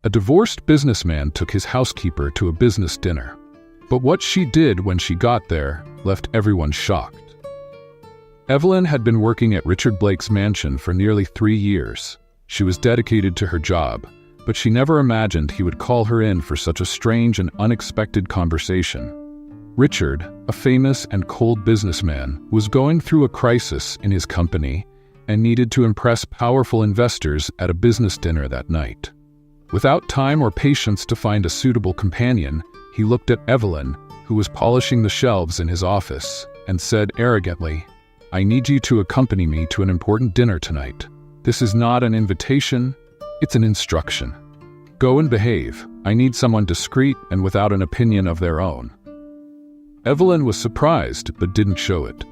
A divorced businessman took his housekeeper to a business dinner. But what she did when she got there left everyone shocked. Evelyn had been working at Richard Blake's mansion for nearly 3 years. She was dedicated to her job, but she never imagined he would call her in for such a strange and unexpected conversation. Richard, a famous and cold businessman, was going through a crisis in his company and needed to impress powerful investors at a business dinner that night. Without time or patience to find a suitable companion, he looked at Evelyn, who was polishing the shelves in his office, and said arrogantly, "I need you to accompany me to an important dinner tonight. This is not an invitation, it's an instruction. Go and behave. I need someone discreet and without an opinion of their own." Evelyn was surprised, but didn't show it.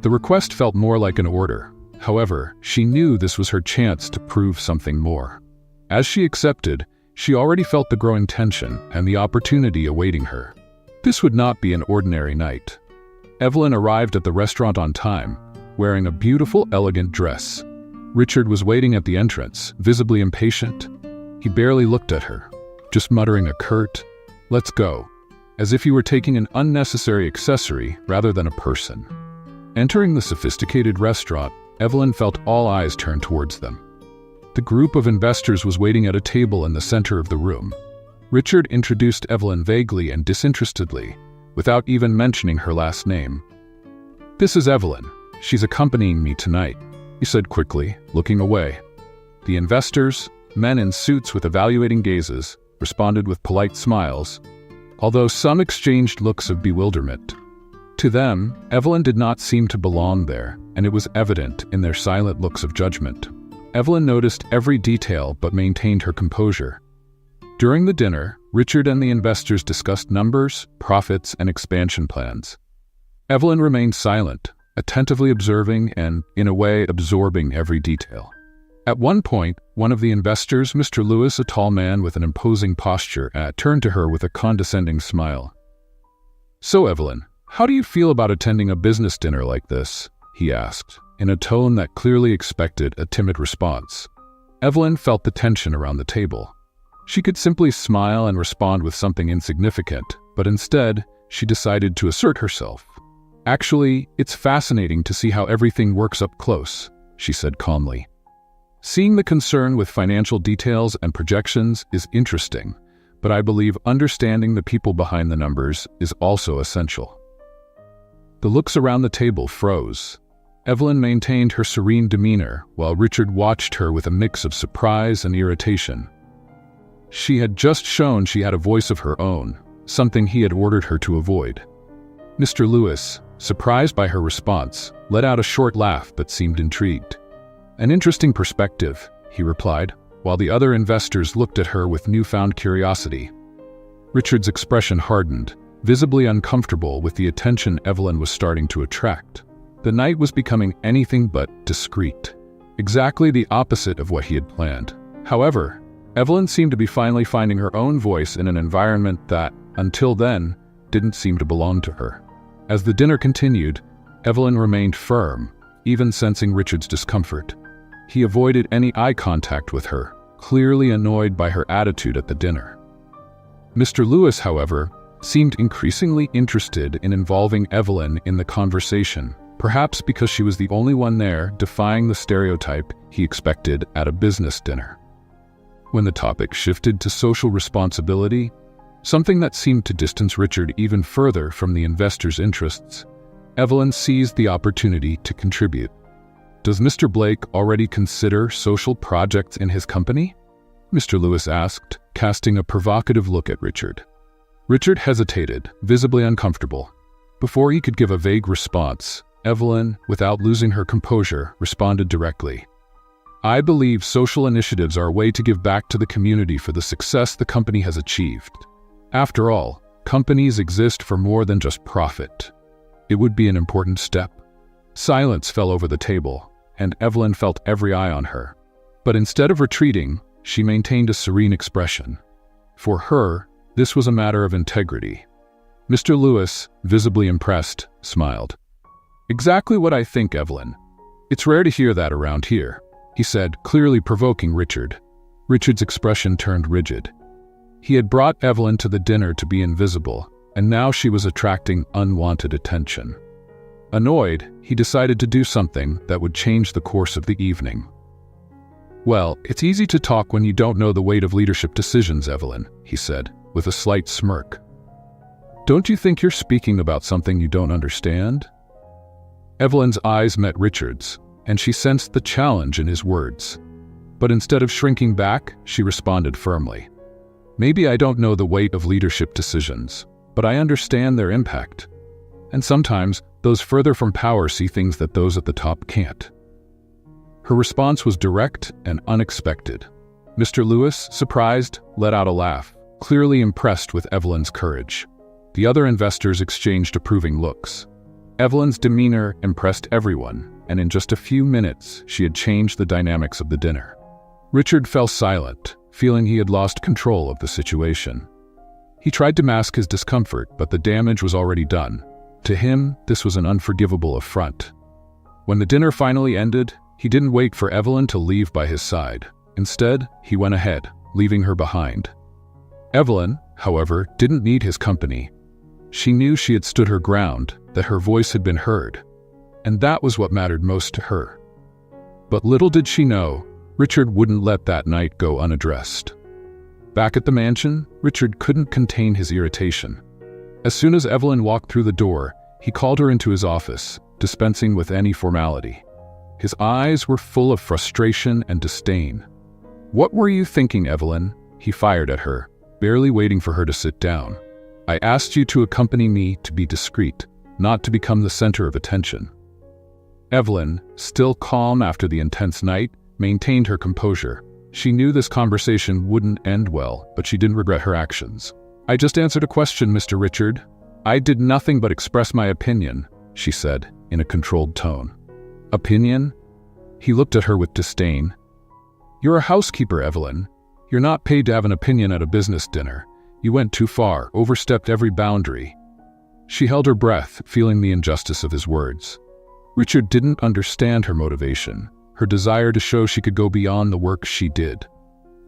The request felt more like an order. However, she knew this was her chance to prove something more. As she accepted, she already felt the growing tension and the opportunity awaiting her. This would not be an ordinary night. Evelyn arrived at the restaurant on time, wearing a beautiful, elegant dress. Richard was waiting at the entrance, visibly impatient. He barely looked at her, just muttering a curt, "Let's go," as if he were taking an unnecessary accessory rather than a person. Entering the sophisticated restaurant, Evelyn felt all eyes turn towards them. The group of investors was waiting at a table in the center of the room. Richard introduced Evelyn vaguely and disinterestedly, without even mentioning her last name. "This is Evelyn. She's accompanying me tonight," he said quickly, looking away. The investors, men in suits with evaluating gazes, responded with polite smiles, although some exchanged looks of bewilderment. To them, Evelyn did not seem to belong there, and it was evident in their silent looks of judgment. Evelyn noticed every detail but maintained her composure. During the dinner, Richard and the investors discussed numbers, profits, and expansion plans. Evelyn remained silent, attentively observing and, in a way, absorbing every detail. At one point, one of the investors, Mr. Lewis, a tall man with an imposing posture, turned to her with a condescending smile. "So, Evelyn, how do you feel about attending a business dinner like this?" he asked, in a tone that clearly expected a timid response. Evelyn felt the tension around the table. She could simply smile and respond with something insignificant, but instead, she decided to assert herself. "Actually, it's fascinating to see how everything works up close," she said calmly. "Seeing the concern with financial details and projections is interesting, but I believe understanding the people behind the numbers is also essential." The looks around the table froze. Evelyn maintained her serene demeanor while Richard watched her with a mix of surprise and irritation. She had just shown she had a voice of her own, something he had ordered her to avoid. Mr. Lewis, surprised by her response, let out a short laugh but seemed intrigued. "An interesting perspective," he replied, while the other investors looked at her with newfound curiosity. Richard's expression hardened, visibly uncomfortable with the attention Evelyn was starting to attract. The night was becoming anything but discreet, exactly the opposite of what he had planned. However, Evelyn seemed to be finally finding her own voice in an environment that, until then, didn't seem to belong to her. As the dinner continued, Evelyn remained firm, even sensing Richard's discomfort. He avoided any eye contact with her, clearly annoyed by her attitude at the dinner. Mr. Lewis, however, seemed increasingly interested in involving Evelyn in the conversation, perhaps because she was the only one there defying the stereotype he expected at a business dinner. When the topic shifted to social responsibility, something that seemed to distance Richard even further from the investors' interests, Evelyn seized the opportunity to contribute. "Does Mr. Blake already consider social projects in his company?" Mr. Lewis asked, casting a provocative look at Richard. Richard hesitated, visibly uncomfortable. Before he could give a vague response, Evelyn, without losing her composure, responded directly. "I believe social initiatives are a way to give back to the community for the success the company has achieved. After all, companies exist for more than just profit. It would be an important step." Silence fell over the table, and Evelyn felt every eye on her. But instead of retreating, she maintained a serene expression. For her, this was a matter of integrity. Mr. Lewis, visibly impressed, smiled. "Exactly what I think, Evelyn. It's rare to hear that around here," he said, clearly provoking Richard. Richard's expression turned rigid. He had brought Evelyn to the dinner to be invisible, and now she was attracting unwanted attention. Annoyed, he decided to do something that would change the course of the evening. "Well, it's easy to talk when you don't know the weight of leadership decisions, Evelyn," he said, with a slight smirk. "Don't you think you're speaking about something you don't understand?" Evelyn's eyes met Richard's, and she sensed the challenge in his words. But instead of shrinking back, she responded firmly. "Maybe I don't know the weight of leadership decisions, but I understand their impact. And sometimes, those further from power see things that those at the top can't." Her response was direct and unexpected. Mr. Lewis, surprised, let out a laugh, clearly impressed with Evelyn's courage. The other investors exchanged approving looks. Evelyn's demeanor impressed everyone, and in just a few minutes, she had changed the dynamics of the dinner. Richard fell silent, feeling he had lost control of the situation. He tried to mask his discomfort, but the damage was already done. To him, this was an unforgivable affront. When the dinner finally ended, he didn't wait for Evelyn to leave by his side. Instead, he went ahead, leaving her behind. Evelyn, however, didn't need his company. She knew she had stood her ground, that her voice had been heard, and that was what mattered most to her. But little did she know, Richard wouldn't let that night go unaddressed. Back at the mansion, Richard couldn't contain his irritation. As soon as Evelyn walked through the door, he called her into his office, dispensing with any formality. His eyes were full of frustration and disdain. "What were you thinking, Evelyn?" he fired at her, barely waiting for her to sit down. "I asked you to accompany me to be discreet, not to become the center of attention." Evelyn, still calm after the intense night, maintained her composure. She knew this conversation wouldn't end well, but she didn't regret her actions. "I just answered a question, Mr. Richard. I did nothing but express my opinion," she said, in a controlled tone. "Opinion?" He looked at her with disdain. "You're a housekeeper, Evelyn. You're not paid to have an opinion at a business dinner. You went too far, overstepped every boundary." She held her breath, feeling the injustice of his words. Richard didn't understand her motivation, her desire to show she could go beyond the work she did.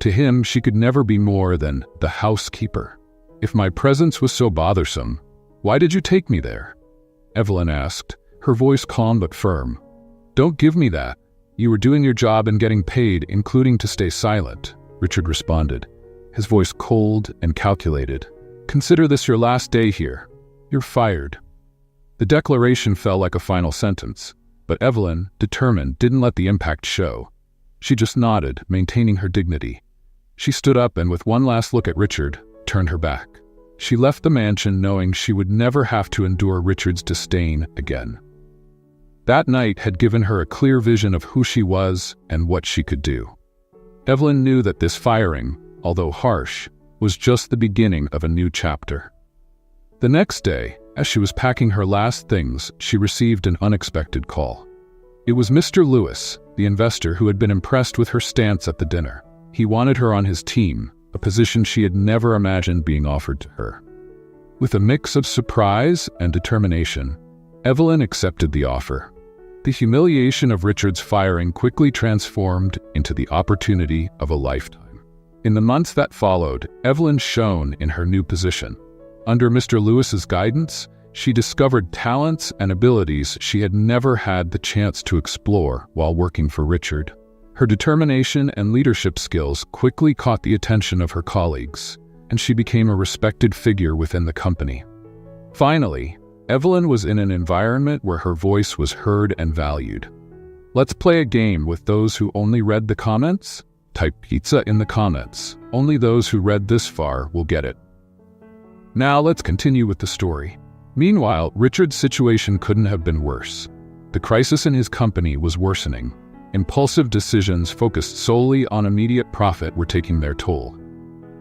To him, she could never be more than the housekeeper. "If my presence was so bothersome, why did you take me there?" Evelyn asked, her voice calm but firm. "Don't give me that. You were doing your job and getting paid, including to stay silent," Richard responded, his voice cold and calculated. "Consider this your last day here. You're fired." The declaration fell like a final sentence, but Evelyn, determined, didn't let the impact show. She just nodded, maintaining her dignity. She stood up and, with one last look at Richard, turned her back. She left the mansion knowing she would never have to endure Richard's disdain again. That night had given her a clear vision of who she was and what she could do. Evelyn knew that this firing, although harsh, was just the beginning of a new chapter. The next day, as she was packing her last things, she received an unexpected call. It was Mr. Lewis, the investor who had been impressed with her stance at the dinner. He wanted her on his team, a position she had never imagined being offered to her. With a mix of surprise and determination, Evelyn accepted the offer. The humiliation of Richard's firing quickly transformed into the opportunity of a lifetime. In the months that followed, Evelyn shone in her new position. Under Mr. Lewis's guidance, she discovered talents and abilities she had never had the chance to explore while working for Richard. Her determination and leadership skills quickly caught the attention of her colleagues, and she became a respected figure within the company. Finally, Evelyn was in an environment where her voice was heard and valued. Let's play a game with those who only read the comments? Type pizza in the comments. Only those who read this far will get it. Now let's continue with the story. Meanwhile, Richard's situation couldn't have been worse. The crisis in his company was worsening. Impulsive decisions focused solely on immediate profit were taking their toll.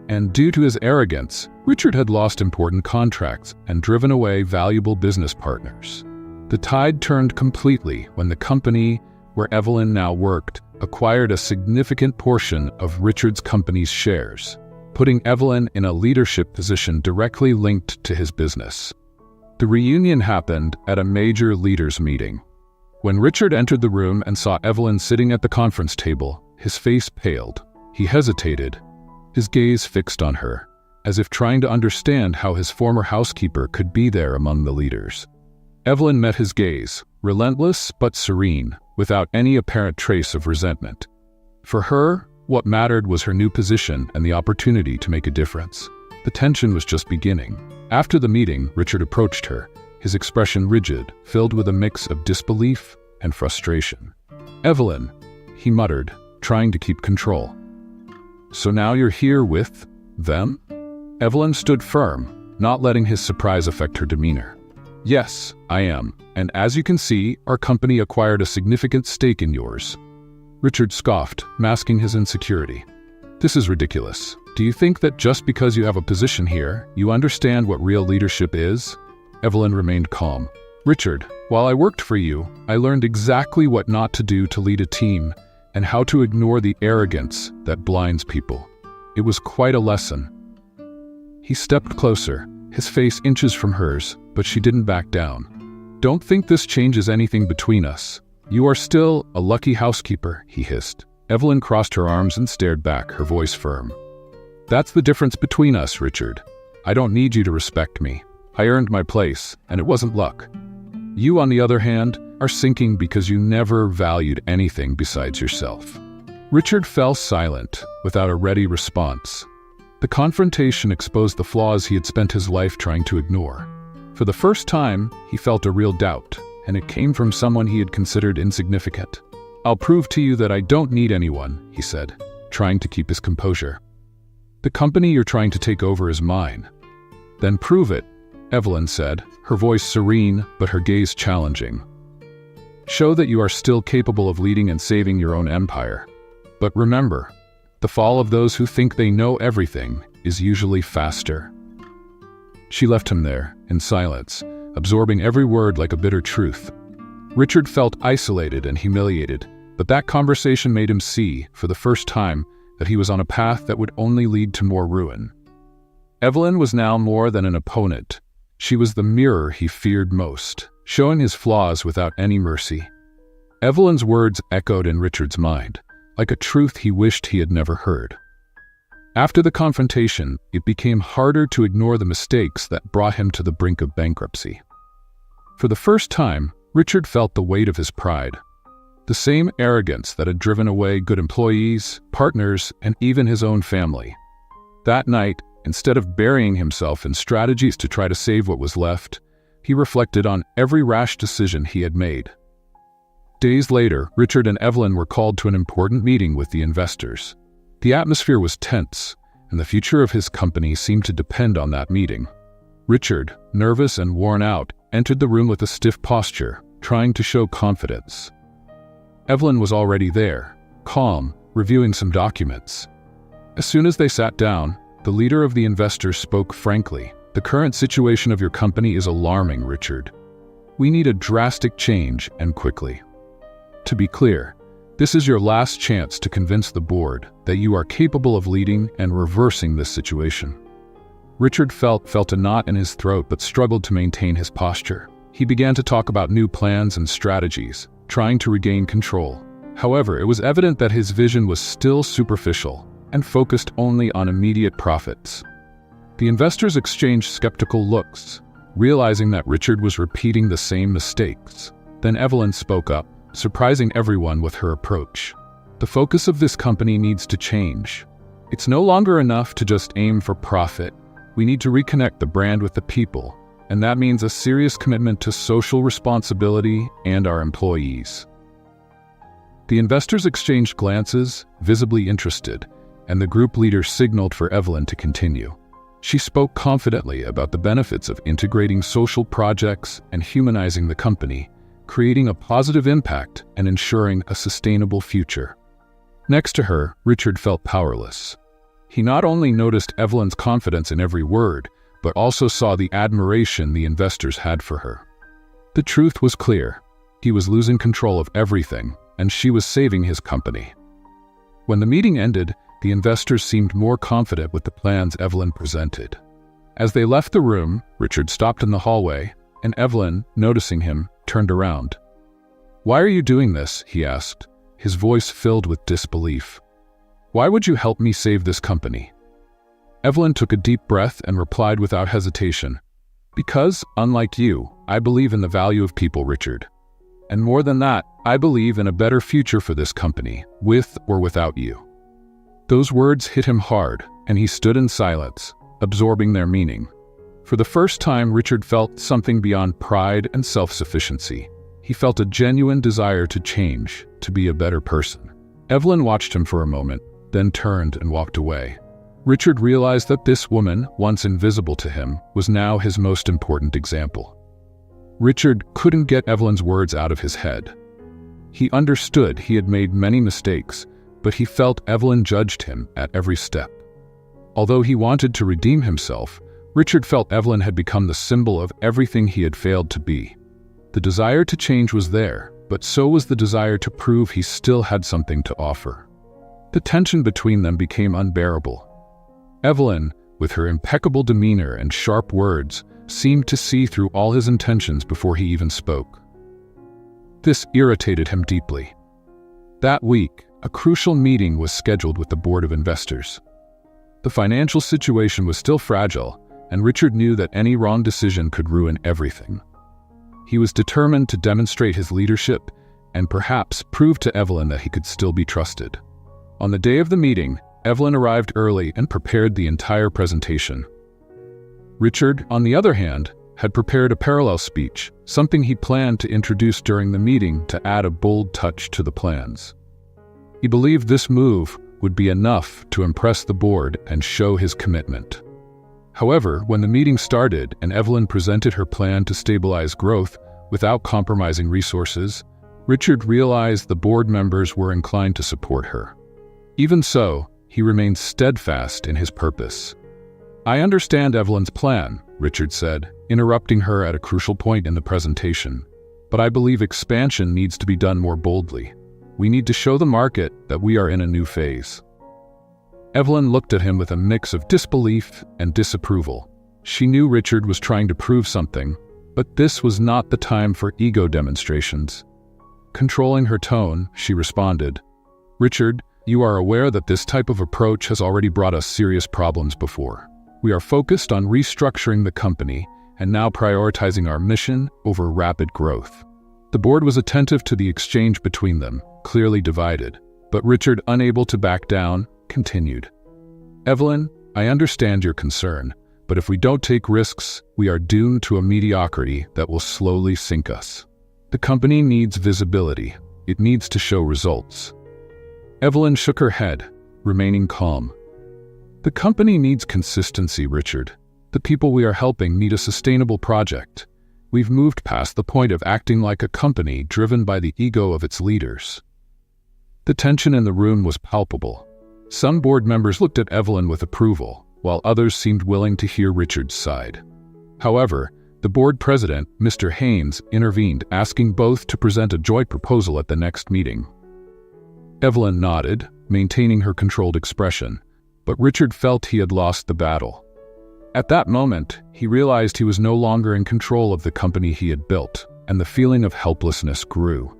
And due to his arrogance, Richard had lost important contracts and driven away valuable business partners. The tide turned completely when the company, where Evelyn now worked, acquired a significant portion of Richard's company's shares, putting Evelyn in a leadership position directly linked to his business. The reunion happened at a major leaders' meeting. When Richard entered the room and saw Evelyn sitting at the conference table, his face paled. He hesitated, his gaze fixed on her, as if trying to understand how his former housekeeper could be there among the leaders. Evelyn met his gaze, relentless but serene, without any apparent trace of resentment. For her, what mattered was her new position and the opportunity to make a difference. The tension was just beginning. After the meeting, Richard approached her, his expression rigid, filled with a mix of disbelief and frustration. "Evelyn," he muttered, trying to keep control. "So now you're here with them?" Evelyn stood firm, not letting his surprise affect her demeanor. "Yes, I am, and as you can see, our company acquired a significant stake in yours." Richard scoffed, masking his insecurity. "This is ridiculous. Do you think that just because you have a position here, you understand what real leadership is?" Evelyn remained calm. "Richard, while I worked for you, I learned exactly what not to do to lead a team and how to ignore the arrogance that blinds people. It was quite a lesson." He stepped closer, his face inches from hers, but she didn't back down. "Don't think this changes anything between us. You are still a lucky housekeeper," he hissed. Evelyn crossed her arms and stared back, her voice firm. "That's the difference between us, Richard. I don't need you to respect me. I earned my place, and it wasn't luck. You, on the other hand, are sinking because you never valued anything besides yourself." Richard fell silent, without a ready response. The confrontation exposed the flaws he had spent his life trying to ignore. For the first time, he felt a real doubt, and it came from someone he had considered insignificant. "I'll prove to you that I don't need anyone," he said, trying to keep his composure. "The company you're trying to take over is mine." "Then prove it," Evelyn said, her voice serene but her gaze challenging. "Show that you are still capable of leading and saving your own empire. But remember, the fall of those who think they know everything is usually faster." She left him there, in silence, absorbing every word like a bitter truth. Richard felt isolated and humiliated, but that conversation made him see, for the first time, that he was on a path that would only lead to more ruin. Evelyn was now more than an opponent. She was the mirror he feared most, showing his flaws without any mercy. Evelyn's words echoed in Richard's mind, like a truth he wished he had never heard. After the confrontation, it became harder to ignore the mistakes that brought him to the brink of bankruptcy. For the first time, Richard felt the weight of his pride. The same arrogance that had driven away good employees, partners, and even his own family. That night, instead of burying himself in strategies to try to save what was left, he reflected on every rash decision he had made. Days later, Richard and Evelyn were called to an important meeting with the investors. The atmosphere was tense, and the future of his company seemed to depend on that meeting. Richard, nervous and worn out, entered the room with a stiff posture, trying to show confidence. Evelyn was already there, calm, reviewing some documents. As soon as they sat down, the leader of the investors spoke frankly. "The current situation of your company is alarming, Richard. We need a drastic change, and quickly. To be clear, this is your last chance to convince the board that you are capable of leading and reversing this situation." Richard felt a knot in his throat but struggled to maintain his posture. He began to talk about new plans and strategies, trying to regain control. However, it was evident that his vision was still superficial and focused only on immediate profits. The investors exchanged skeptical looks, realizing that Richard was repeating the same mistakes. Then Evelyn spoke up, surprising everyone with her approach. "The focus of this company needs to change. It's no longer enough to just aim for profit. We need to reconnect the brand with the people, and that means a serious commitment to social responsibility and our employees." The investors exchanged glances, visibly interested, and the group leader signaled for Evelyn to continue. She spoke confidently about the benefits of integrating social projects and humanizing the company, creating a positive impact and ensuring a sustainable future. Next to her, Richard felt powerless. He not only noticed Evelyn's confidence in every word, but also saw the admiration the investors had for her. The truth was clear. He was losing control of everything, and she was saving his company. When the meeting ended, the investors seemed more confident with the plans Evelyn presented. As they left the room, Richard stopped in the hallway, and Evelyn, noticing him, turned around. "Why are you doing this?" he asked, his voice filled with disbelief. "Why would you help me save this company?" Evelyn took a deep breath and replied without hesitation, "Because, unlike you, I believe in the value of people, Richard. And more than that, I believe in a better future for this company, with or without you." Those words hit him hard, and he stood in silence, absorbing their meaning. For the first time, Richard felt something beyond pride and self-sufficiency. He felt a genuine desire to change, to be a better person. Evelyn watched him for a moment, then turned and walked away. Richard realized that this woman, once invisible to him, was now his most important example. Richard couldn't get Evelyn's words out of his head. He understood he had made many mistakes, but he felt Evelyn judged him at every step. Although he wanted to redeem himself, Richard felt Evelyn had become the symbol of everything he had failed to be. The desire to change was there, but so was the desire to prove he still had something to offer. The tension between them became unbearable. Evelyn, with her impeccable demeanor and sharp words, seemed to see through all his intentions before he even spoke. This irritated him deeply. That week, a crucial meeting was scheduled with the board of investors. The financial situation was still fragile, and Richard knew that any wrong decision could ruin everything. He was determined to demonstrate his leadership and perhaps prove to Evelyn that he could still be trusted. On the day of the meeting, Evelyn arrived early and prepared the entire presentation. Richard, on the other hand, had prepared a parallel speech, something he planned to introduce during the meeting to add a bold touch to the plans. He believed this move would be enough to impress the board and show his commitment. However, when the meeting started and Evelyn presented her plan to stabilize growth without compromising resources, Richard realized the board members were inclined to support her. Even so, he remained steadfast in his purpose. "I understand Evelyn's plan," Richard said, interrupting her at a crucial point in the presentation. "But I believe expansion needs to be done more boldly. We need to show the market that we are in a new phase." Evelyn looked at him with a mix of disbelief and disapproval. She knew Richard was trying to prove something, but this was not the time for ego demonstrations. Controlling her tone, she responded, "Richard, you are aware that this type of approach has already brought us serious problems before. We are focused on restructuring the company and now prioritizing our mission over rapid growth." The board was attentive to the exchange between them, clearly divided, but Richard, unable to back down, continued. "Evelyn, I understand your concern, but if we don't take risks, we are doomed to a mediocrity that will slowly sink us. The company needs visibility. It needs to show results." Evelyn shook her head, remaining calm. "The company needs consistency, Richard. The people we are helping need a sustainable project. We've moved past the point of acting like a company driven by the ego of its leaders." The tension in the room was palpable. Some board members looked at Evelyn with approval, while others seemed willing to hear Richard's side. However, the board president, Mr. Haynes, intervened, asking both to present a joint proposal at the next meeting. Evelyn nodded, maintaining her controlled expression, but Richard felt he had lost the battle. At that moment, he realized he was no longer in control of the company he had built, and the feeling of helplessness grew.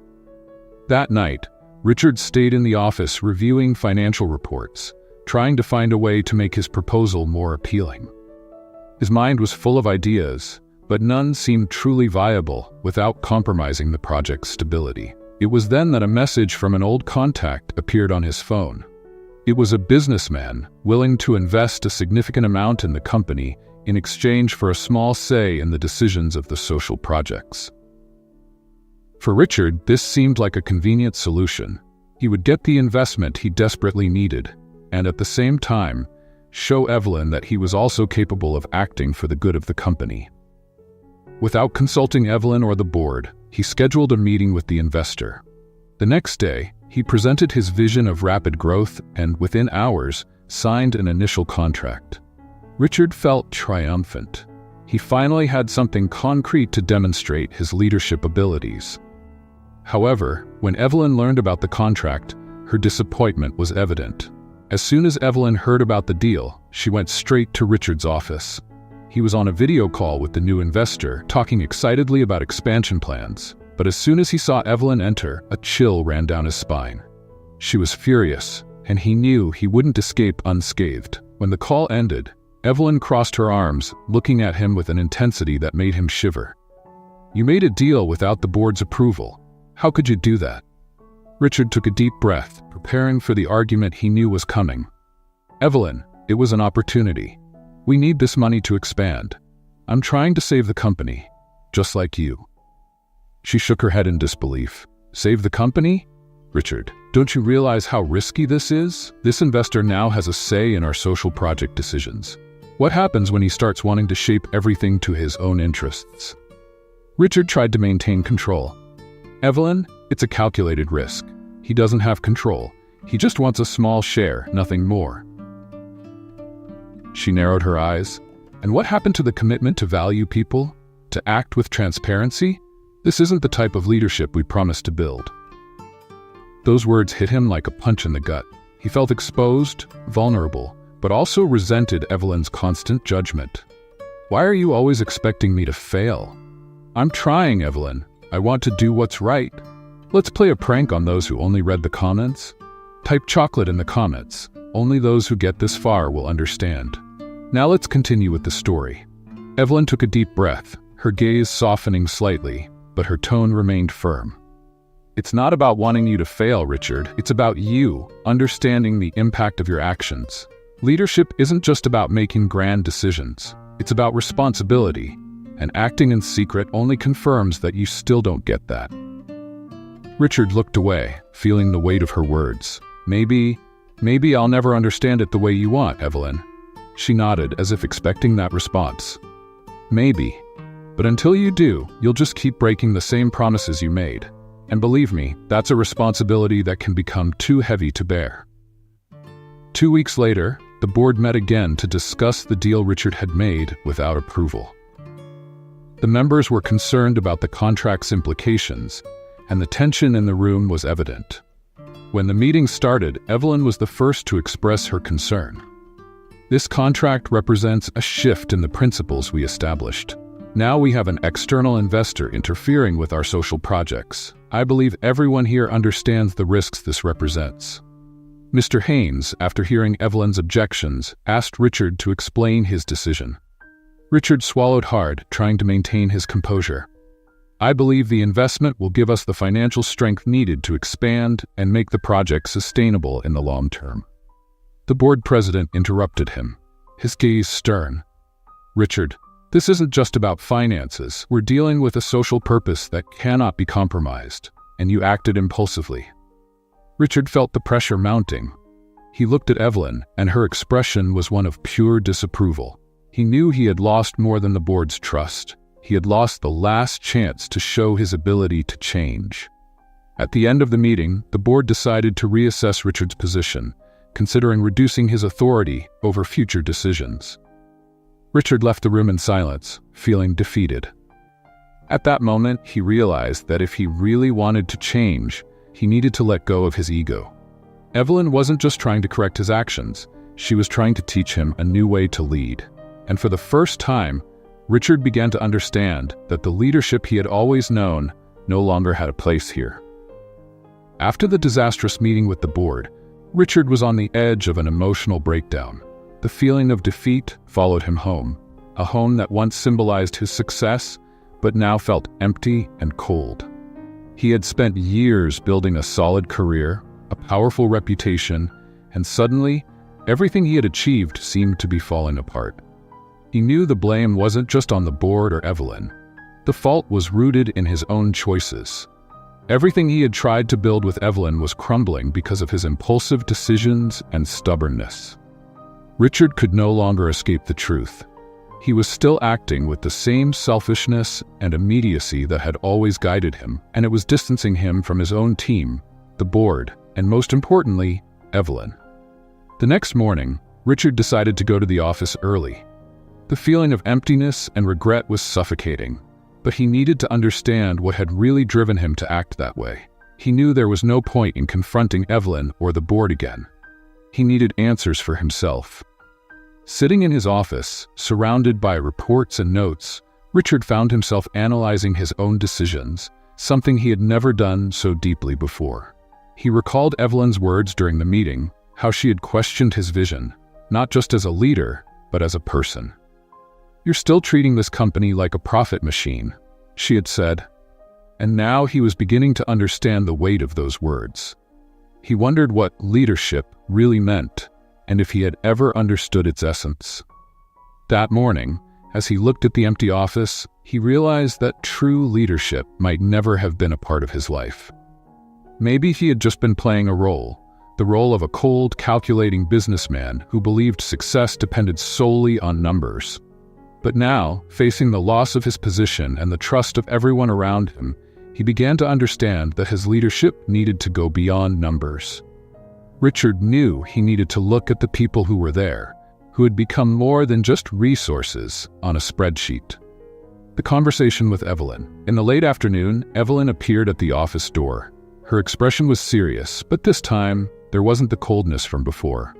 That night, Richard stayed in the office reviewing financial reports, trying to find a way to make his proposal more appealing. His mind was full of ideas, but none seemed truly viable without compromising the project's stability. It was then that a message from an old contact appeared on his phone. It was a businessman willing to invest a significant amount in the company in exchange for a small say in the decisions of the social projects. For Richard, this seemed like a convenient solution. He would get the investment he desperately needed, and at the same time, show Evelyn that he was also capable of acting for the good of the company. Without consulting Evelyn or the board, he scheduled a meeting with the investor. The next day, he presented his vision of rapid growth and, within hours, signed an initial contract. Richard felt triumphant. He finally had something concrete to demonstrate his leadership abilities. However, when Evelyn learned about the contract, her disappointment was evident. As soon as Evelyn heard about the deal, she went straight to Richard's office. He was on a video call with the new investor, talking excitedly about expansion plans. But as soon as he saw Evelyn enter, a chill ran down his spine. She was furious, and he knew he wouldn't escape unscathed. When the call ended, Evelyn crossed her arms, looking at him with an intensity that made him shiver. "You made a deal without the board's approval. How could you do that?" Richard took a deep breath, preparing for the argument he knew was coming. "Evelyn, it was an opportunity. We need this money to expand. I'm trying to save the company, just like you." She shook her head in disbelief. "Save the company? Richard, don't you realize how risky this is? This investor now has a say in our social project decisions. What happens when he starts wanting to shape everything to his own interests?" Richard tried to maintain control. "Evelyn, it's a calculated risk. He doesn't have control. He just wants a small share, nothing more." She narrowed her eyes. "And what happened to the commitment to value people? To act with transparency? This isn't the type of leadership we promised to build." Those words hit him like a punch in the gut. He felt exposed, vulnerable, but also resented Evelyn's constant judgment. "Why are you always expecting me to fail?" "I'm trying, Evelyn. I want to do what's right. Let's play a prank on those who only read the comments. Type chocolate in the comments. Only those who get this far will understand." Now let's continue with the story. Evelyn took a deep breath, her gaze softening slightly, but her tone remained firm. "It's not about wanting you to fail, Richard. It's about you understanding the impact of your actions. Leadership isn't just about making grand decisions. It's about responsibility, and acting in secret only confirms that you still don't get that." Richard looked away, feeling the weight of her words. Maybe I'll never understand it the way you want, Evelyn." She nodded as if expecting that response. "Maybe. But until you do, you'll just keep breaking the same promises you made. And believe me, that's a responsibility that can become too heavy to bear." 2 weeks later, the board met again to discuss the deal Richard had made without approval. The members were concerned about the contract's implications, and the tension in the room was evident. When the meeting started, Evelyn was the first to express her concern. "This contract represents a shift in the principles we established. Now we have an external investor interfering with our social projects. I believe everyone here understands the risks this represents." Mr. Haynes, after hearing Evelyn's objections, asked Richard to explain his decision. Richard swallowed hard, trying to maintain his composure. "I believe the investment will give us the financial strength needed to expand and make the project sustainable in the long term." The board president interrupted him, his gaze stern. "Richard, this isn't just about finances. We're dealing with a social purpose that cannot be compromised, and you acted impulsively." Richard felt the pressure mounting. He looked at Evelyn, and her expression was one of pure disapproval. He knew he had lost more than the board's trust. He had lost the last chance to show his ability to change. At the end of the meeting, the board decided to reassess Richard's position, considering reducing his authority over future decisions. Richard left the room in silence, feeling defeated. At that moment, he realized that if he really wanted to change, he needed to let go of his ego. Evelyn wasn't just trying to correct his actions, she was trying to teach him a new way to lead. And for the first time, Richard began to understand that the leadership he had always known no longer had a place here. After the disastrous meeting with the board, Richard was on the edge of an emotional breakdown. The feeling of defeat followed him home, a home that once symbolized his success, but now felt empty and cold. He had spent years building a solid career, a powerful reputation, and suddenly, everything he had achieved seemed to be falling apart. He knew the blame wasn't just on the board or Evelyn. The fault was rooted in his own choices. Everything he had tried to build with Evelyn was crumbling because of his impulsive decisions and stubbornness. Richard could no longer escape the truth. He was still acting with the same selfishness and immediacy that had always guided him, and it was distancing him from his own team, the board, and most importantly, Evelyn. The next morning, Richard decided to go to the office early. The feeling of emptiness and regret was suffocating, but he needed to understand what had really driven him to act that way. He knew there was no point in confronting Evelyn or the board again. He needed answers for himself. Sitting in his office, surrounded by reports and notes, Richard found himself analyzing his own decisions, something he had never done so deeply before. He recalled Evelyn's words during the meeting, how she had questioned his vision, not just as a leader, but as a person. "You're still treating this company like a profit machine," she had said. And now he was beginning to understand the weight of those words. He wondered what leadership really meant, and if he had ever understood its essence. That morning, as he looked at the empty office, he realized that true leadership might never have been a part of his life. Maybe he had just been playing a role, the role of a cold, calculating businessman who believed success depended solely on numbers. But now, facing the loss of his position and the trust of everyone around him, he began to understand that his leadership needed to go beyond numbers. Richard knew he needed to look at the people who were there, who had become more than just resources on a spreadsheet. The conversation with Evelyn. In the late afternoon, Evelyn appeared at the office door. Her expression was serious, but this time, there wasn't the coldness from before.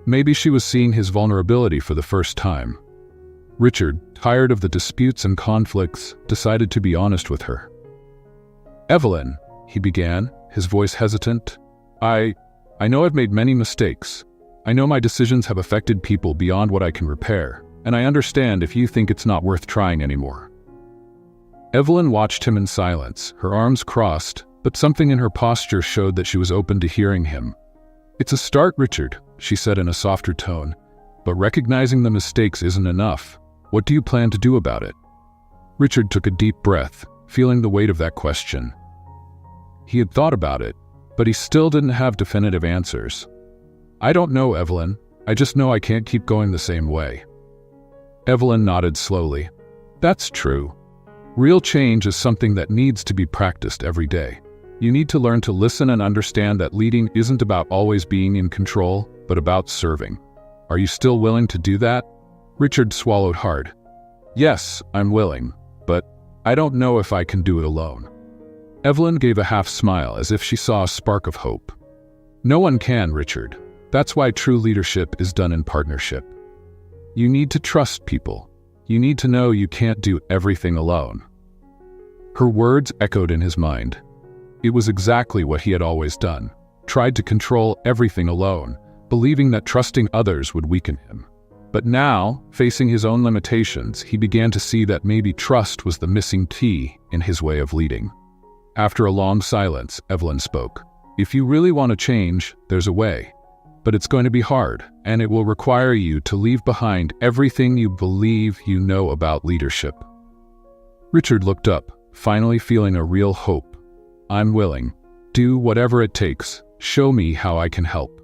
Maybe she was seeing his vulnerability for the first time. Richard, tired of the disputes and conflicts, decided to be honest with her. "Evelyn," he began, his voice hesitant, I know I've made many mistakes. I know my decisions have affected people beyond what I can repair, and I understand if you think it's not worth trying anymore." Evelyn watched him in silence, her arms crossed, but something in her posture showed that she was open to hearing him. "It's a start, Richard," she said in a softer tone, "but recognizing the mistakes isn't enough. What do you plan to do about it?" Richard took a deep breath, feeling the weight of that question. He had thought about it, but he still didn't have definitive answers. "I don't know, Evelyn. I just know I can't keep going the same way." Evelyn nodded slowly. "That's true. Real change is something that needs to be practiced every day. You need to learn to listen and understand that leading isn't about always being in control, but about serving. Are you still willing to do that?" Richard swallowed hard. "Yes, I'm willing, but I don't know if I can do it alone." Evelyn gave a half smile as if she saw a spark of hope. "No one can, Richard. That's why true leadership is done in partnership. You need to trust people. You need to know you can't do everything alone." Her words echoed in his mind. It was exactly what he had always done, tried to control everything alone, believing that trusting others would weaken him. But now, facing his own limitations, he began to see that maybe trust was the missing key in his way of leading. After a long silence, Evelyn spoke. "If you really want to change, there's a way. But it's going to be hard, and it will require you to leave behind everything you believe you know about leadership." Richard looked up, finally feeling a real hope. "I'm willing. Do whatever it takes. Show me how I can help."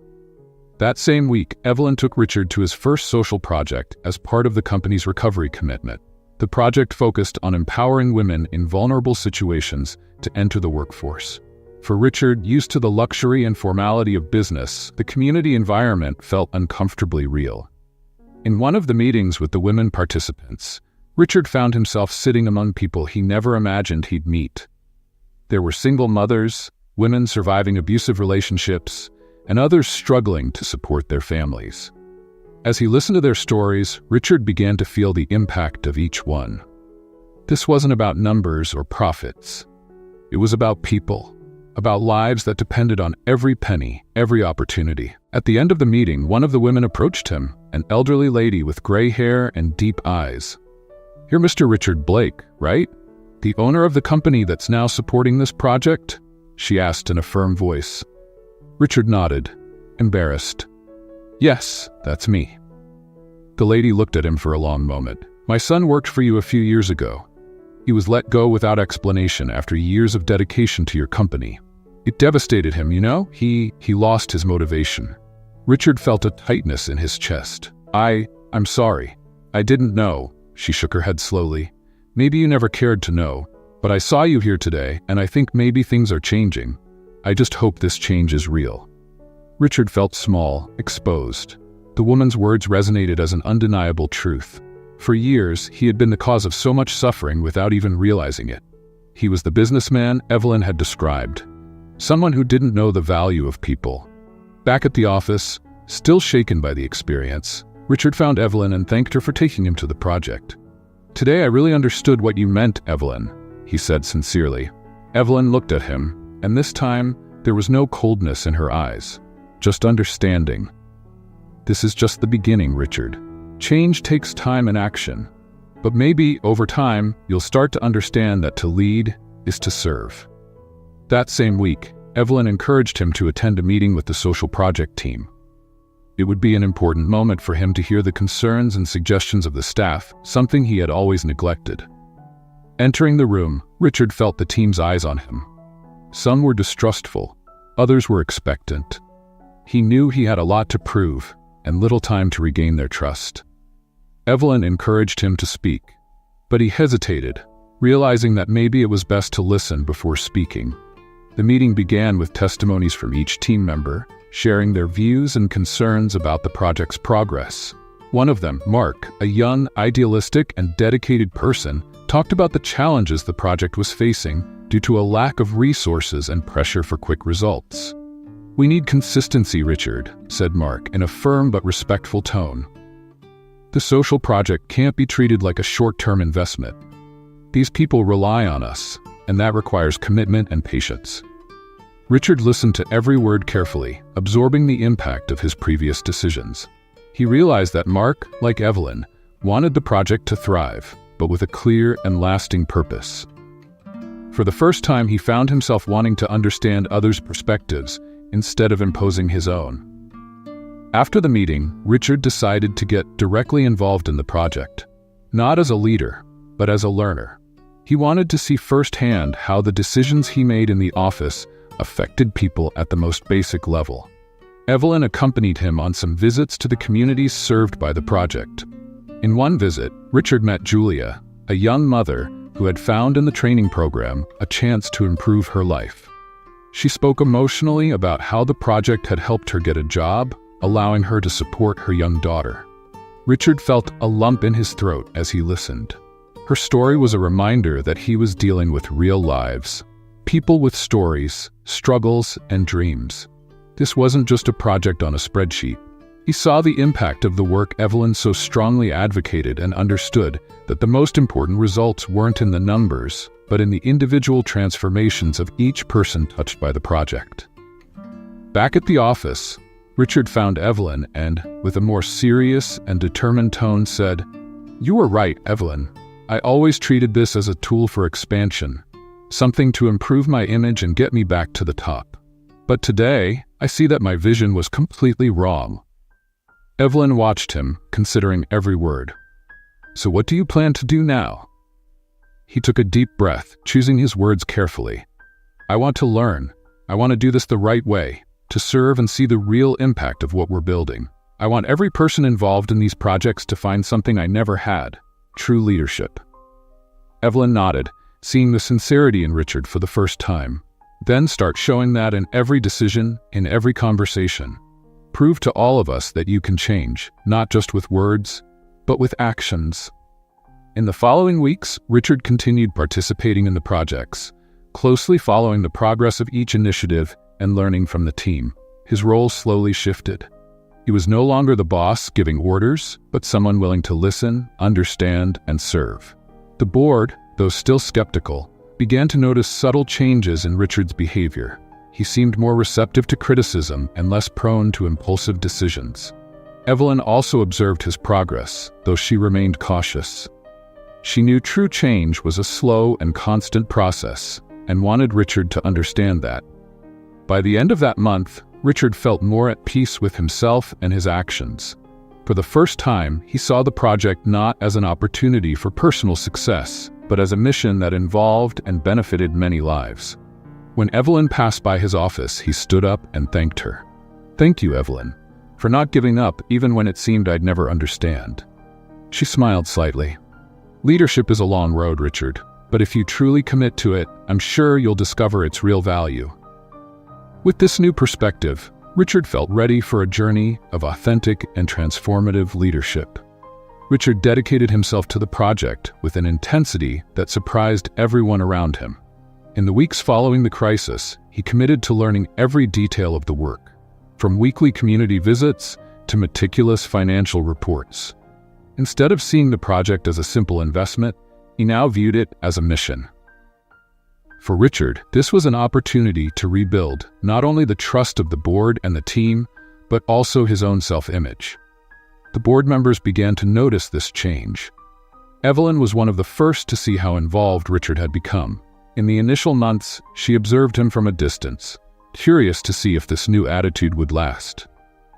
That same week, Evelyn took Richard to his first social project as part of the company's recovery commitment. The project focused on empowering women in vulnerable situations to enter the workforce. For Richard, used to the luxury and formality of business, the community environment felt uncomfortably real. In one of the meetings with the women participants, Richard found himself sitting among people he never imagined he'd meet. There were single mothers, women surviving abusive relationships, and others struggling to support their families. As he listened to their stories, Richard began to feel the impact of each one. This wasn't about numbers or profits. It was about people, about lives that depended on every penny, every opportunity. At the end of the meeting, one of the women approached him, an elderly lady with gray hair and deep eyes. "You're Mr. Richard Blake, right? The owner of the company that's now supporting this project?" she asked in a firm voice. Richard nodded, embarrassed. "Yes, that's me." The lady looked at him for a long moment. "My son worked for you a few years ago. He was let go without explanation after years of dedication to your company. It devastated him, you know? He lost his motivation." Richard felt a tightness in his chest. I'm sorry. I didn't know," she shook her head slowly. "Maybe you never cared to know, but I saw you here today, and I think maybe things are changing. I just hope this change is real." Richard felt small, exposed. The woman's words resonated as an undeniable truth. For years, he had been the cause of so much suffering without even realizing it. He was the businessman Evelyn had described, someone who didn't know the value of people. Back at the office, still shaken by the experience, Richard found Evelyn and thanked her for taking him to the project. "Today I really understood what you meant, Evelyn," he said sincerely. Evelyn looked at him, and this time there was no coldness in her eyes, just understanding. "This is just the beginning, Richard. Change takes time and action. But maybe, over time, you'll start to understand that to lead is to serve." That same week, Evelyn encouraged him to attend a meeting with the social project team. It would be an important moment for him to hear the concerns and suggestions of the staff, something he had always neglected. Entering the room, Richard felt the team's eyes on him. Some were distrustful, others were expectant. He knew he had a lot to prove and little time to regain their trust. Evelyn encouraged him to speak, but he hesitated, realizing that maybe it was best to listen before speaking. The meeting began with testimonies from each team member, sharing their views and concerns about the project's progress. One of them, Mark, a young, idealistic, and dedicated person, talked about the challenges the project was facing due to a lack of resources and pressure for quick results. "We need consistency, Richard," said Mark in a firm but respectful tone. "The social project can't be treated like a short-term investment. These people rely on us, and that requires commitment and patience." Richard listened to every word carefully, absorbing the impact of his previous decisions. He realized that Mark, like Evelyn, wanted the project to thrive, but with a clear and lasting purpose. For the first time, he found himself wanting to understand others' perspectives instead of imposing his own. After the meeting, Richard decided to get directly involved in the project, not as a leader, but as a learner. He wanted to see firsthand how the decisions he made in the office affected people at the most basic level. Evelyn accompanied him on some visits to the communities served by the project. In one visit, Richard met Julia, a young mother who had found in the training program a chance to improve her life. She spoke emotionally about how the project had helped her get a job, allowing her to support her young daughter. Richard felt a lump in his throat as he listened. Her story was a reminder that he was dealing with real lives, people with stories, struggles, and dreams. This wasn't just a project on a spreadsheet. He saw the impact of the work Evelyn so strongly advocated and understood that the most important results weren't in the numbers, but in the individual transformations of each person touched by the project. Back at the office, Richard found Evelyn and, with a more serious and determined tone, said, "You were right, Evelyn. I always treated this as a tool for expansion, something to improve my image and get me back to the top. But today, I see that my vision was completely wrong." Evelyn watched him, considering every word. "So what do you plan to do now?" He took a deep breath, choosing his words carefully. "I want to learn. I want to do this the right way, to serve and see the real impact of what we're building. I want every person involved in these projects to find something I never had, true leadership." Evelyn nodded, seeing the sincerity in Richard for the first time. "Then start showing that in every decision, in every conversation. Prove to all of us that you can change, not just with words, but with actions." In the following weeks, Richard continued participating in the projects, closely following the progress of each initiative and learning from the team. His role slowly shifted. He was no longer the boss giving orders, but someone willing to listen, understand, and serve. The board, though still skeptical, began to notice subtle changes in Richard's behavior. He seemed more receptive to criticism and less prone to impulsive decisions. Evelyn also observed his progress, though she remained cautious. She knew true change was a slow and constant process, and wanted Richard to understand that. By the end of that month, Richard felt more at peace with himself and his actions. For the first time, he saw the project not as an opportunity for personal success, but as a mission that involved and benefited many lives. When Evelyn passed by his office, he stood up and thanked her. "Thank you, Evelyn, for not giving up even when it seemed I'd never understand." She smiled slightly. "Leadership is a long road, Richard, but if you truly commit to it, I'm sure you'll discover its real value." With this new perspective, Richard felt ready for a journey of authentic and transformative leadership. Richard dedicated himself to the project with an intensity that surprised everyone around him. In the weeks following the crisis, he committed to learning every detail of the work, from weekly community visits to meticulous financial reports. Instead of seeing the project as a simple investment, he now viewed it as a mission. For Richard, this was an opportunity to rebuild not only the trust of the board and the team, but also his own self-image. The board members began to notice this change. Evelyn was one of the first to see how involved Richard had become. In the initial months, she observed him from a distance, curious to see if this new attitude would last.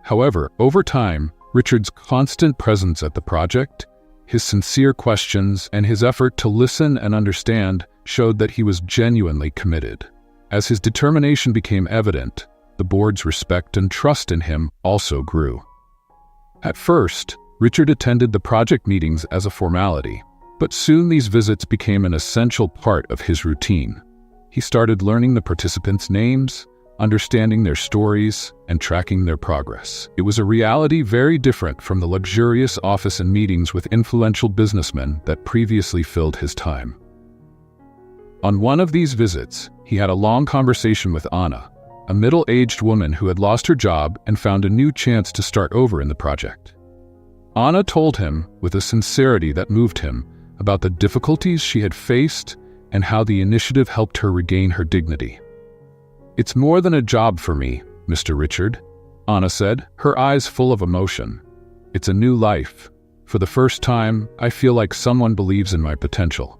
However, over time, Richard's constant presence at the project, his sincere questions, and his effort to listen and understand showed that he was genuinely committed. As his determination became evident, the board's respect and trust in him also grew. At first, Richard attended the project meetings as a formality, but soon these visits became an essential part of his routine. He started learning the participants' names, understanding their stories, and tracking their progress. It was a reality very different from the luxurious office and meetings with influential businessmen that previously filled his time. On one of these visits, he had a long conversation with Anna, a middle-aged woman who had lost her job and found a new chance to start over in the project. Anna told him, with a sincerity that moved him, about the difficulties she had faced and how the initiative helped her regain her dignity. "It's more than a job for me, Mr. Richard," Anna said, her eyes full of emotion. "It's a new life. For the first time, I feel like someone believes in my potential."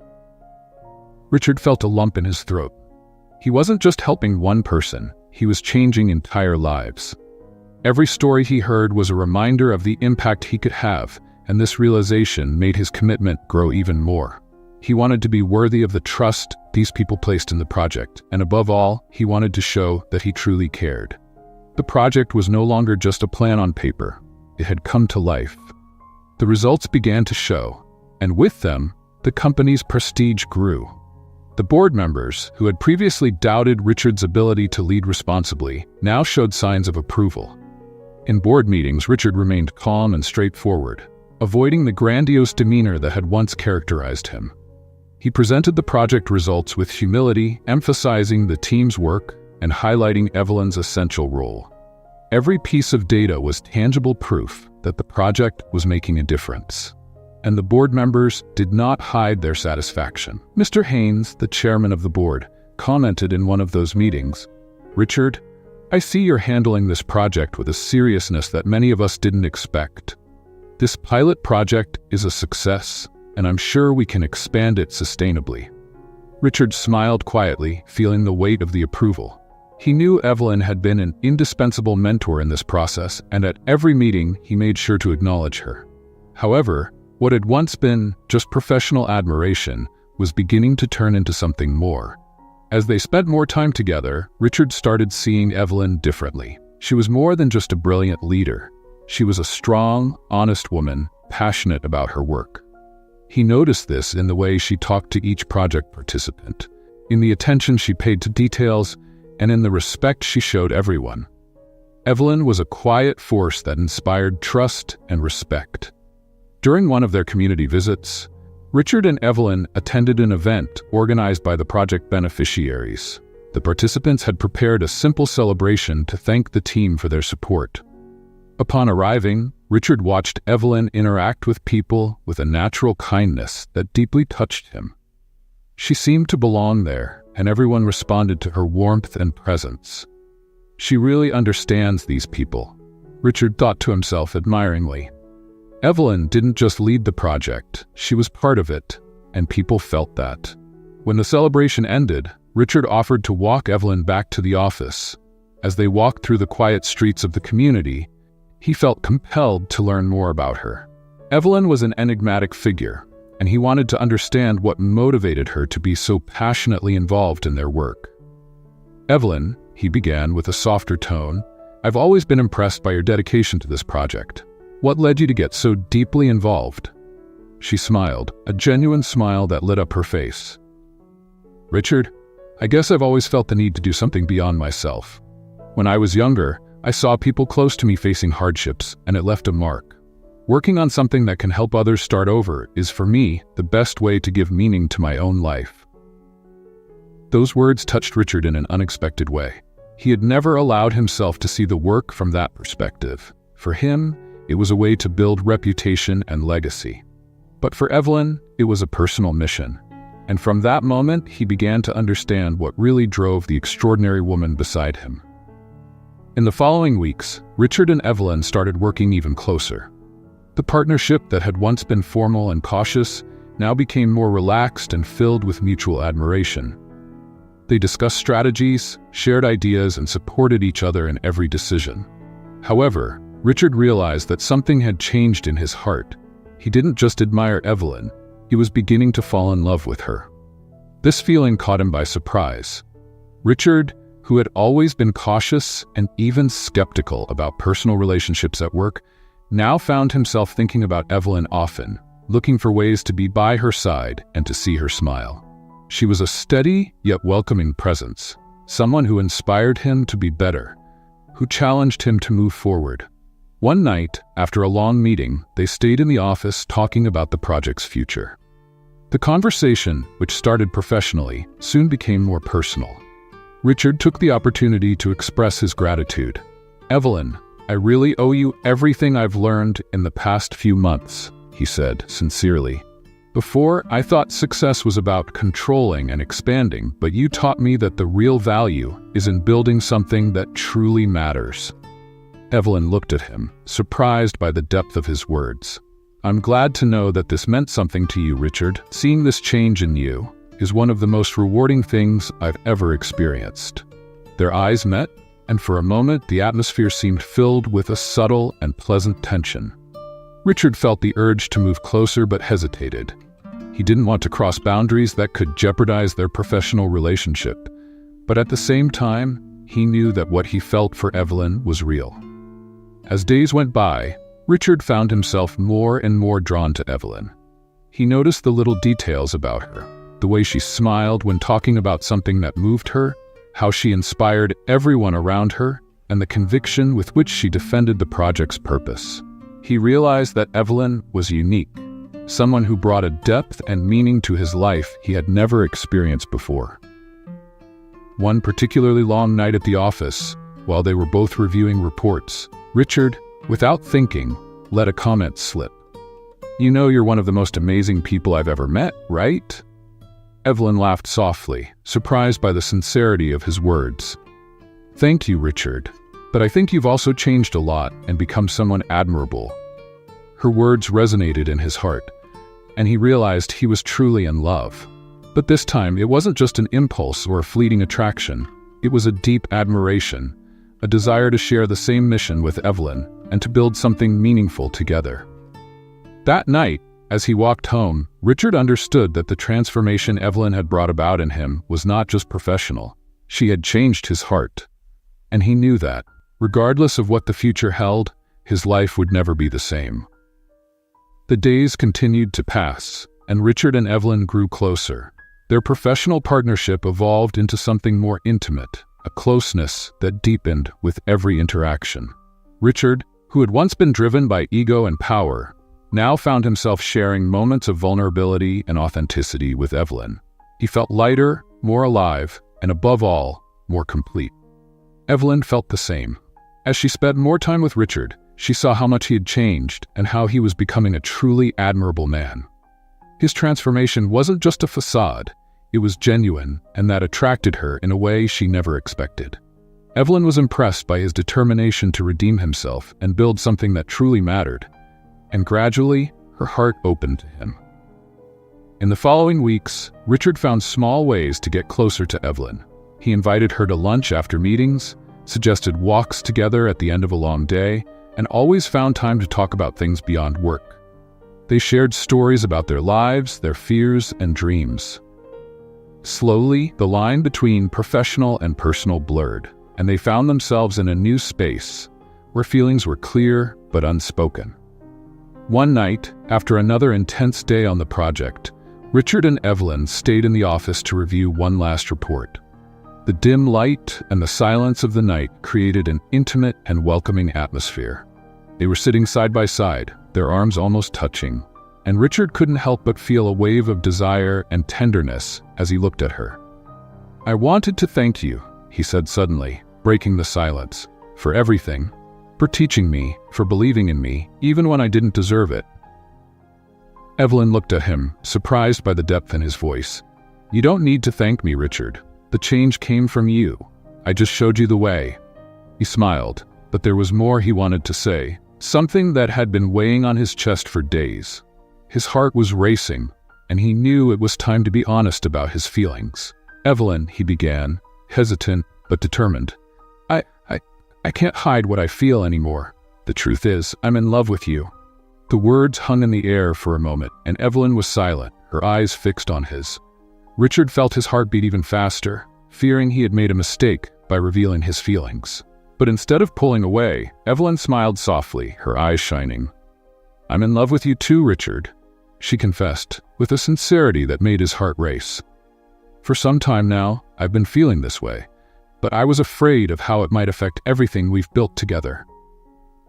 Richard felt a lump in his throat. He wasn't just helping one person, he was changing entire lives. Every story he heard was a reminder of the impact he could have, and this realization made his commitment grow even more. He wanted to be worthy of the trust these people placed in the project, and above all, he wanted to show that he truly cared. The project was no longer just a plan on paper. It had come to life. The results began to show, and with them, the company's prestige grew. The board members, who had previously doubted Richard's ability to lead responsibly, now showed signs of approval. In board meetings, Richard remained calm and straightforward, avoiding the grandiose demeanor that had once characterized him. He presented the project results with humility, emphasizing the team's work and highlighting Evelyn's essential role. Every piece of data was tangible proof that the project was making a difference. And the board members did not hide their satisfaction. Mr. Haynes, the chairman of the board, commented in one of those meetings, "Richard, I see you're handling this project with a seriousness that many of us didn't expect. This pilot project is a success, and I'm sure we can expand it sustainably." Richard smiled quietly, feeling the weight of the approval. He knew Evelyn had been an indispensable mentor in this process, and at every meeting he made sure to acknowledge her. However, what had once been just professional admiration was beginning to turn into something more. As they spent more time together, Richard started seeing Evelyn differently. She was more than just a brilliant leader. She was a strong, honest woman, passionate about her work. He noticed this in the way she talked to each project participant, in the attention she paid to details, and in the respect she showed everyone. Evelyn was a quiet force that inspired trust and respect. During one of their community visits, Richard and Evelyn attended an event organized by the project beneficiaries. The participants had prepared a simple celebration to thank the team for their support. Upon arriving, Richard watched Evelyn interact with people with a natural kindness that deeply touched him. She seemed to belong there, and everyone responded to her warmth and presence. "She really understands these people," Richard thought to himself admiringly. Evelyn didn't just lead the project, she was part of it, and people felt that. When the celebration ended, Richard offered to walk Evelyn back to the office. As they walked through the quiet streets of the community, he felt compelled to learn more about her. Evelyn was an enigmatic figure, and he wanted to understand what motivated her to be so passionately involved in their work. "Evelyn," he began with a softer tone, "I've always been impressed by your dedication to this project. What led you to get so deeply involved?" She smiled, a genuine smile that lit up her face. "Richard, I guess I've always felt the need to do something beyond myself. When I was younger, I saw people close to me facing hardships, and it left a mark. Working on something that can help others start over is, for me, the best way to give meaning to my own life." Those words touched Richard in an unexpected way. He had never allowed himself to see the work from that perspective. For him, it was a way to build reputation and legacy. But for Evelyn, it was a personal mission. And from that moment, he began to understand what really drove the extraordinary woman beside him. In the following weeks, Richard and Evelyn started working even closer. The partnership that had once been formal and cautious now became more relaxed and filled with mutual admiration. They discussed strategies, shared ideas, and supported each other in every decision. However, Richard realized that something had changed in his heart. He didn't just admire Evelyn, he was beginning to fall in love with her. This feeling caught him by surprise. Richard, who had always been cautious and even skeptical about personal relationships at work, now found himself thinking about Evelyn often, looking for ways to be by her side and to see her smile. She was a steady yet welcoming presence, someone who inspired him to be better, who challenged him to move forward. One night, after a long meeting, they stayed in the office talking about the project's future. The conversation, which started professionally, soon became more personal. Richard took the opportunity to express his gratitude. "Evelyn, I really owe you everything I've learned in the past few months," he said sincerely. "Before, I thought success was about controlling and expanding, but you taught me that the real value is in building something that truly matters." Evelyn looked at him, surprised by the depth of his words. "I'm glad to know that this meant something to you, Richard. Seeing this change in you is one of the most rewarding things I've ever experienced." Their eyes met, and for a moment the atmosphere seemed filled with a subtle and pleasant tension. Richard felt the urge to move closer but hesitated. He didn't want to cross boundaries that could jeopardize their professional relationship, but at the same time, he knew that what he felt for Evelyn was real. As days went by, Richard found himself more and more drawn to Evelyn. He noticed the little details about her, the way she smiled when talking about something that moved her, how she inspired everyone around her, and the conviction with which she defended the project's purpose. He realized that Evelyn was unique, someone who brought a depth and meaning to his life he had never experienced before. One particularly long night at the office, while they were both reviewing reports, Richard, without thinking, let a comment slip. "You know you're one of the most amazing people I've ever met, right?" Evelyn laughed softly, surprised by the sincerity of his words. "Thank you, Richard, but I think you've also changed a lot and become someone admirable." Her words resonated in his heart, and he realized he was truly in love. But this time, it wasn't just an impulse or a fleeting attraction. It was a deep admiration, a desire to share the same mission with Evelyn and to build something meaningful together. That night, as he walked home, Richard understood that the transformation Evelyn had brought about in him was not just professional. She had changed his heart. And he knew that, regardless of what the future held, his life would never be the same. The days continued to pass, and Richard and Evelyn grew closer. Their professional partnership evolved into something more intimate, a closeness that deepened with every interaction. Richard, who had once been driven by ego and power, now found himself sharing moments of vulnerability and authenticity with Evelyn. He felt lighter, more alive, and above all, more complete. Evelyn felt the same. As she spent more time with Richard, she saw how much he had changed and how he was becoming a truly admirable man. His transformation wasn't just a facade, it was genuine, and that attracted her in a way she never expected. Evelyn was impressed by his determination to redeem himself and build something that truly mattered, and gradually, her heart opened to him. In the following weeks, Richard found small ways to get closer to Evelyn. He invited her to lunch after meetings, suggested walks together at the end of a long day, and always found time to talk about things beyond work. They shared stories about their lives, their fears, and dreams. Slowly, the line between professional and personal blurred, and they found themselves in a new space where feelings were clear but unspoken. One night, after another intense day on the project, Richard and Evelyn stayed in the office to review one last report. The dim light and the silence of the night created an intimate and welcoming atmosphere. They were sitting side by side, their arms almost touching, and Richard couldn't help but feel a wave of desire and tenderness as he looked at her. "I wanted to thank you," he said suddenly, breaking the silence, "for everything, for teaching me, for believing in me, even when I didn't deserve it." Evelyn looked at him, surprised by the depth in his voice. "You don't need to thank me, Richard. The change came from you. I just showed you the way." He smiled, but there was more he wanted to say, something that had been weighing on his chest for days. His heart was racing, and he knew it was time to be honest about his feelings. "Evelyn," he began, hesitant but determined. I can't hide what I feel anymore. The truth is, I'm in love with you." The words hung in the air for a moment, and Evelyn was silent, her eyes fixed on his. Richard felt his heart beat even faster, fearing he had made a mistake by revealing his feelings. But instead of pulling away, Evelyn smiled softly, her eyes shining. "I'm in love with you too, Richard," she confessed, with a sincerity that made his heart race. "For some time now, I've been feeling this way, but I was afraid of how it might affect everything we've built together."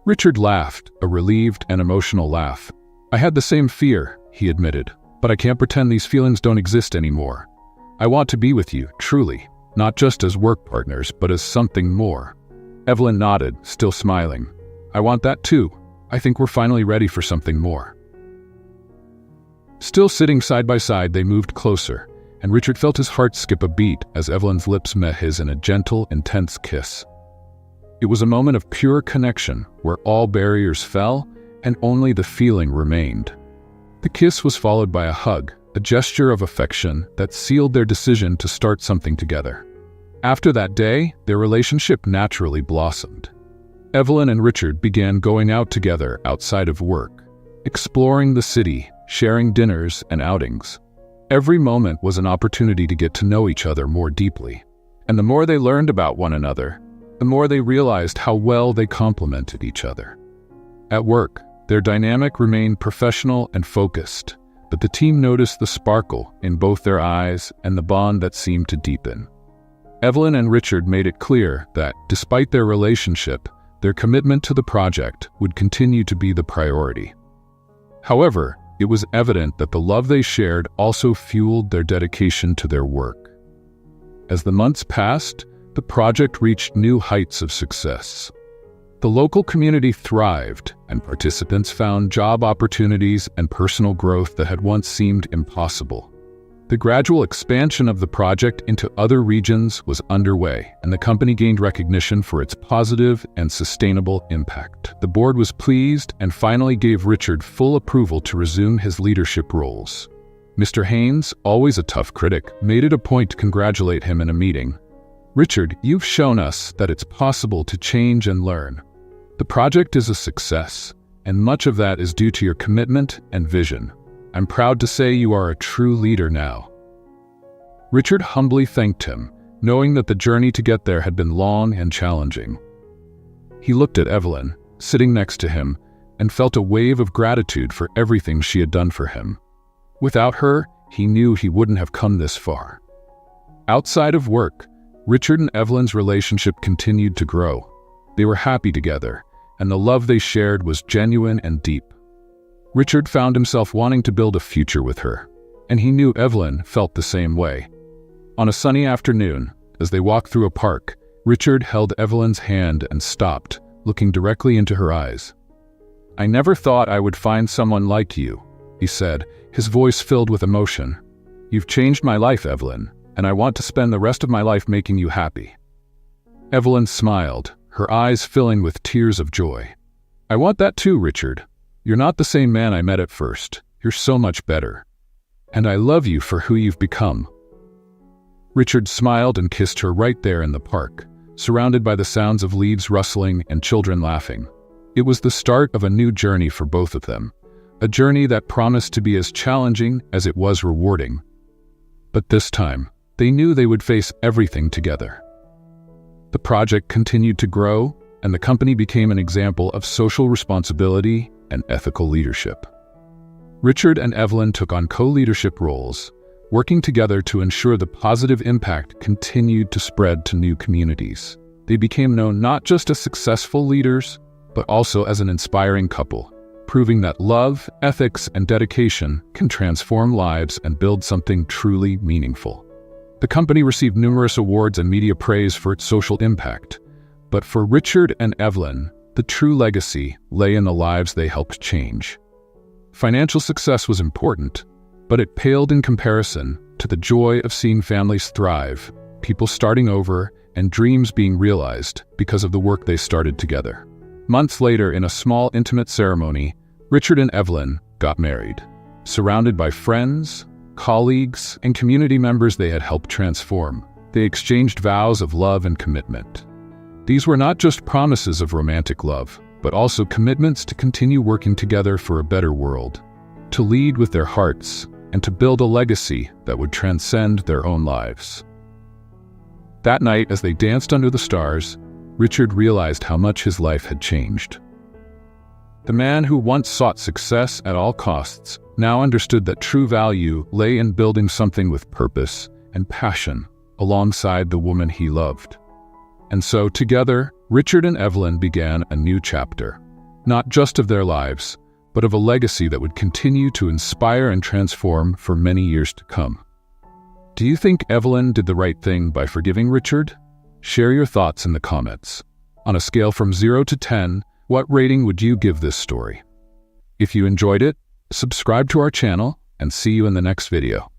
Richard laughed, a relieved and emotional laugh. "I had the same fear," he admitted, "but I can't pretend these feelings don't exist anymore. I want to be with you, truly, not just as work partners, but as something more." Evelyn nodded, still smiling. "I want that too. I think we're finally ready for something more." Still sitting side by side, they moved closer, and Richard felt his heart skip a beat as Evelyn's lips met his in a gentle, intense kiss. It was a moment of pure connection, where all barriers fell and only the feeling remained. The kiss was followed by a hug, a gesture of affection that sealed their decision to start something together. After that day, their relationship naturally blossomed. Evelyn and Richard began going out together outside of work, exploring the city, sharing dinners and outings. Every moment was an opportunity to get to know each other more deeply. And the more they learned about one another, the more they realized how well they complemented each other. At work, their dynamic remained professional and focused, but the team noticed the sparkle in both their eyes and the bond that seemed to deepen. Evelyn and Richard made it clear that, despite their relationship, their commitment to the project would continue to be the priority. However, it was evident that the love they shared also fueled their dedication to their work. As the months passed, the project reached new heights of success. The local community thrived, and participants found job opportunities and personal growth that had once seemed impossible. The gradual expansion of the project into other regions was underway, and the company gained recognition for its positive and sustainable impact. The board was pleased and finally gave Richard full approval to resume his leadership roles. Mr. Haynes, always a tough critic, made it a point to congratulate him in a meeting. "Richard, you've shown us that it's possible to change and learn. The project is a success, and much of that is due to your commitment and vision. I'm proud to say you are a true leader now." Richard humbly thanked him, knowing that the journey to get there had been long and challenging. He looked at Evelyn, sitting next to him, and felt a wave of gratitude for everything she had done for him. Without her, he knew he wouldn't have come this far. Outside of work, Richard and Evelyn's relationship continued to grow. They were happy together, and the love they shared was genuine and deep. Richard found himself wanting to build a future with her, and he knew Evelyn felt the same way. On a sunny afternoon, as they walked through a park, Richard held Evelyn's hand and stopped, looking directly into her eyes. "I never thought I would find someone like you," he said, his voice filled with emotion. "You've changed my life, Evelyn, and I want to spend the rest of my life making you happy." Evelyn smiled, her eyes filling with tears of joy. "I want that too, Richard. You're not the same man I met at first. You're so much better. And I love you for who you've become." Richard smiled and kissed her right there in the park, surrounded by the sounds of leaves rustling and children laughing. It was the start of a new journey for both of them, a journey that promised to be as challenging as it was rewarding. But this time, they knew they would face everything together. The project continued to grow, and the company became an example of social responsibility and ethical leadership. Richard and Evelyn took on co-leadership roles, working together to ensure the positive impact continued to spread to new communities. They became known not just as successful leaders, but also as an inspiring couple, proving that love, ethics, and dedication can transform lives and build something truly meaningful. The company received numerous awards and media praise for its social impact, but for Richard and Evelyn, the true legacy lay in the lives they helped change. Financial success was important, but it paled in comparison to the joy of seeing families thrive, people starting over, and dreams being realized because of the work they started together. Months later, in a small, intimate ceremony, Richard and Evelyn got married. Surrounded by friends, colleagues, and community members they had helped transform, they exchanged vows of love and commitment. These were not just promises of romantic love, but also commitments to continue working together for a better world, to lead with their hearts, and to build a legacy that would transcend their own lives. That night, as they danced under the stars, Richard realized how much his life had changed. The man who once sought success at all costs now understood that true value lay in building something with purpose and passion alongside the woman he loved. And so, together, Richard and Evelyn began a new chapter, not just of their lives, but of a legacy that would continue to inspire and transform for many years to come. Do you think Evelyn did the right thing by forgiving Richard? Share your thoughts in the comments. On a scale from 0 to 10, what rating would you give this story? If you enjoyed it, subscribe to our channel and see you in the next video.